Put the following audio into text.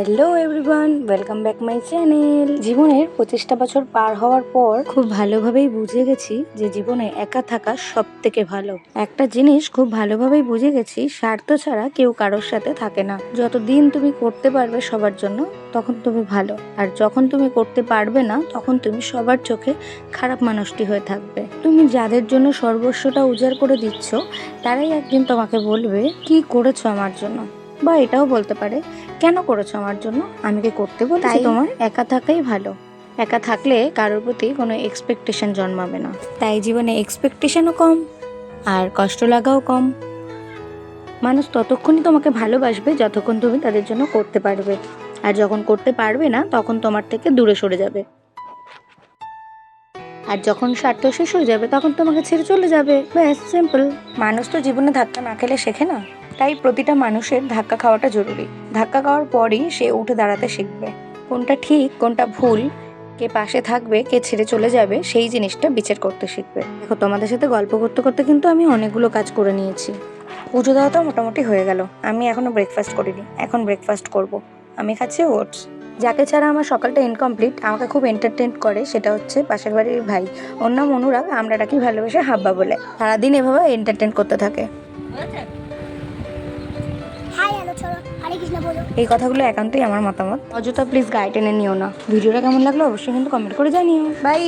Hello everyone, welcome back my channel. জীবনের 25টা বছর পার হওয়ার পর খুব ভালোভাবেই বুঝে গেছি যে জীবনে একা থাকা সব থেকে ভালো। একটা জিনিস খুব ভালোভাবেই বুঝে গেছি, স্বার্থ ছাড়া কেউ কারোর সাথে থাকে না। যতদিন তুমি করতে পারবে সবার জন্য তখন তুমি ভালো, আর যখন তুমি করতে পারবে না তখন তুমি সবার চোখে খারাপ মানুষটি হয়ে থাকবে। তুমি যাদের জন্য সর্বস্বটা উজাড় করে দিচ্ছ তারাই একদিন তোমাকে বলবে কি করেছো আমার জন্য, বা এটাও বলতে পারে কেন করেছো আমার জন্য, আমি কি করতে বলছি? তোমার একা থাকাই ভালো। একা থাকলে কারোর প্রতি কোনো এক্সপেকটেশন জন্মাবে না, তাই জীবনে এক্সপেকটেশনও কম আর কষ্ট লাগাও কম। মানুষ ততক্ষণই তোমাকে ভালোবাসবে যতক্ষণ তুমি তাদের জন্য করতে পারবে, আর যখন করতে পারবে না তখন তোমার থেকে দূরে সরে যাবে। আর যখন স্বার্থ শেষ হয়ে যাবে তখন তোমাকে ছেড়ে চলে যাবে। ব্যাস, সিম্পল। মানুষ তো জীবনে ধাক্কা না খেলে শেখে না, তাই প্রতিটা মানুষের ধাক্কা খাওয়াটা জরুরি। ধাক্কা খাওয়ার পরই সে উঠে দাঁড়াতে শিখবে। কোনটা ঠিক কোনটা ভুল, কে পাশে থাকবে কে ছেড়ে চলে যাবে, সেই জিনিসটা বিচার করতে শিখবে। দেখো, তোমাদের সাথে গল্প করতে করতে কিন্তু আমি অনেকগুলো কাজ করে নিয়েছি। পুজো দেওয়া তো মোটামুটি হয়ে গেল। আমি এখনো ব্রেকফাস্ট করিনি, এখন ব্রেকফাস্ট করব। আমি খাচ্ছি ওটস। যাকে ছাড়া আমার সকালটা ইনকমপ্লিট, আমাকে খুব এন্টারটেইন করে, সেটা হচ্ছে পাশের বাড়ির ভাই। ওর নাম অনুরাগ, আমরা ডাকি ভালোবেসে হাব্বা বলে। সারাদিন এভাবে এন্টারটেইন করতে থাকে। এই কথাগুলো একান্তই আমার মতামত, অযথা প্লিজ গায়ে টেনে নিও না। ভিডিওটা কেমন লাগলো অবশ্যই কিন্তু কমেন্ট করে জানিও। বাই।